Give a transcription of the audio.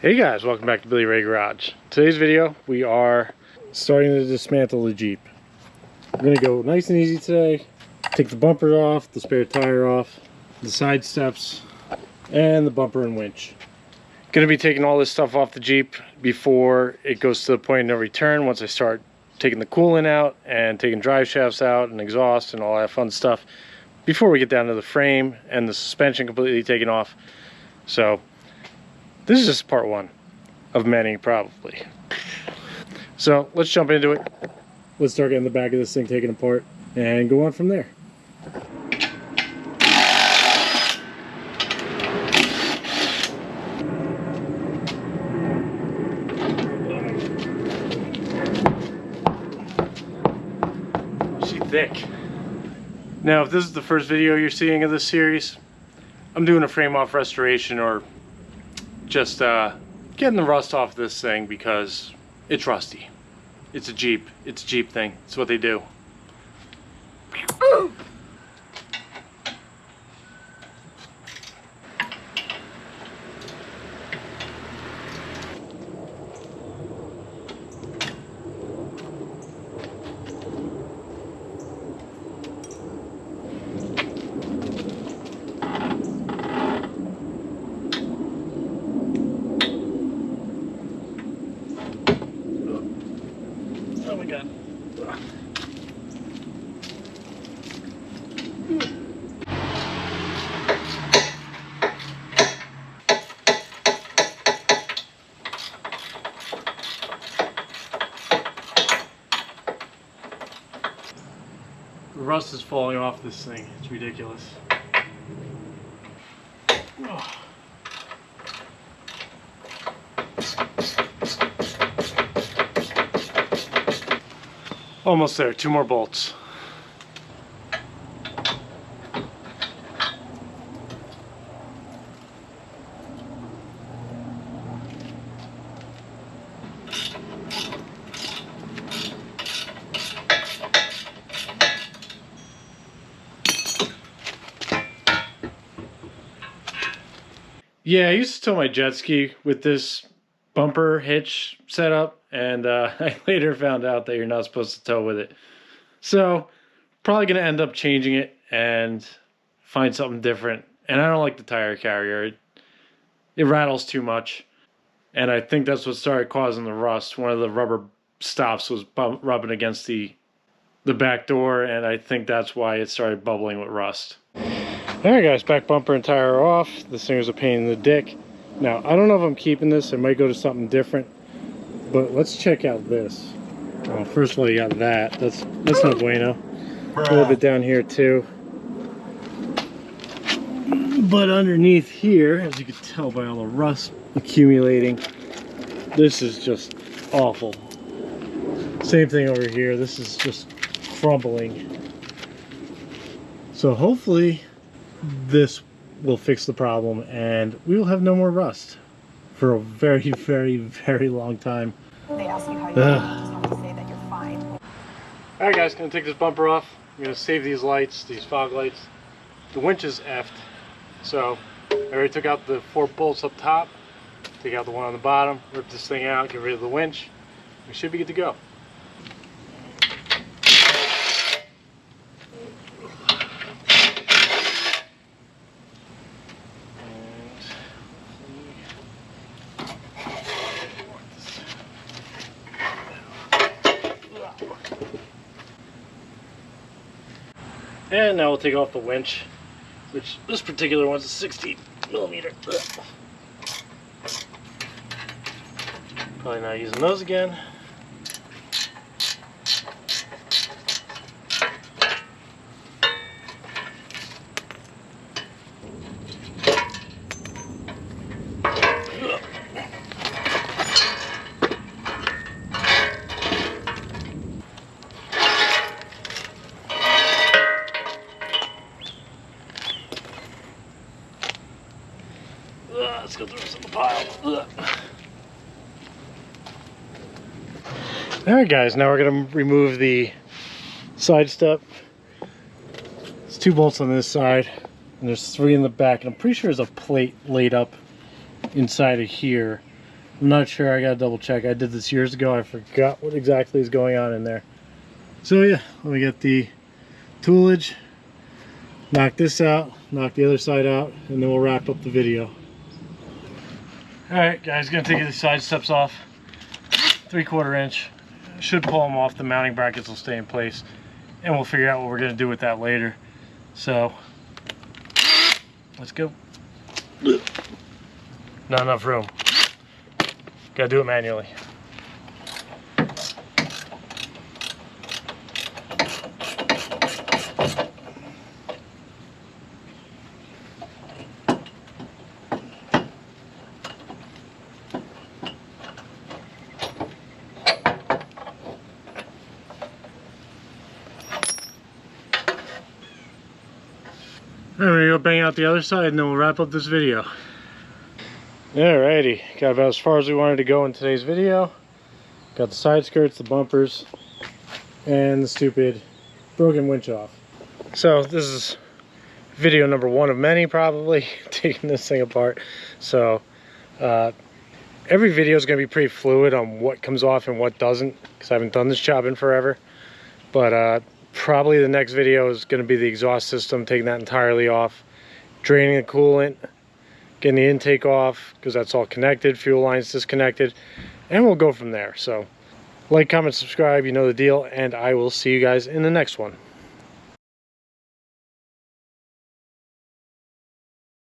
Hey guys, welcome back to Billy Ray Garage. Today's video, we are starting to dismantle the Jeep. We're going to go nice and easy today. Take the bumper off, the spare tire off, the side steps, and the bumper and winch. Going to be taking all this stuff off the Jeep before it goes to the point of no return. Once I start taking the coolant out and taking drive shafts out and exhaust and all that fun stuff, before we get down to the frame and the suspension completely taken off. So this is just part one of many, probably. So let's jump into it. Let's start getting the back of this thing taken apart and go on from there. She's thick. Now, if this is the first video you're seeing of this series, I'm doing a frame off restoration, or just getting the rust off this thing because it's rusty. It's a Jeep. It's a Jeep thing. It's what they do. Oh my God. The rust is falling off this thing. It's ridiculous. Oh. Almost there, 2 more bolts. Yeah, I used to tow my jet ski with this bumper hitch setup, and I later found out that you're not supposed to tow with it. So probably gonna end up changing it and find something different. And I don't like the tire carrier. It rattles too much, and I think that's what started causing the rust. One of the rubber stops was rubbing against the back door, and I think that's why it started bubbling with rust. Alright guys, back bumper and tire are off. This thing is a pain in the dick. Now, I don't know if I'm keeping this. I might go to something different. But let's check out this. Well, first of all, you got that. That's no bueno. A little bit down here too. But underneath here, as you can tell by all the rust accumulating, this is just awful. Same thing over here. This is just crumbling. So hopefully this will fix the problem and we will have no more rust for a very, very, very long time. They ask you how you are, you just have to say that you're fine. Alright guys, gonna take this bumper off. I'm gonna save these lights, these fog lights. The winch is effed. So I already took out the 4 bolts up top, take out the one on the bottom, rip this thing out, get rid of the winch. We should be good to go. And now we'll take off the winch, which this particular one's a 60 millimeter. Probably not using those again. Let's go throw this in the pile. Alright guys, now we're going to remove the side step. There's 2 bolts on this side, and there's 3 in the back, and I'm pretty sure there's a plate laid up inside of here. I'm not sure. I gotta double check. I did this years ago. I forgot what exactly is going on in there. So yeah, let me get the toolage, knock this out, knock the other side out, and then we'll wrap up the video. Alright guys, gonna take these side steps off. 3/4 inch. Should pull them off. The mounting brackets will stay in place. And we'll figure out what we're gonna do with that later. So, let's go. Not enough room. Gotta do it manually. I'm gonna go bang out the other side and then we'll wrap up this video. Alrighty, got about as far as we wanted to go in today's video. Got the side skirts, the bumpers, and the stupid broken winch off. So this is video number 1 of many probably, taking this thing apart. So every video is going to be pretty fluid on what comes off and what doesn't, because I haven't done this job in forever. But probably the next video is going to be the exhaust system, taking that entirely off, draining the coolant, getting the intake off because that's all connected, fuel lines disconnected, and we'll go from there. So like, comment, subscribe, you know the deal, and I will see you guys in the next one.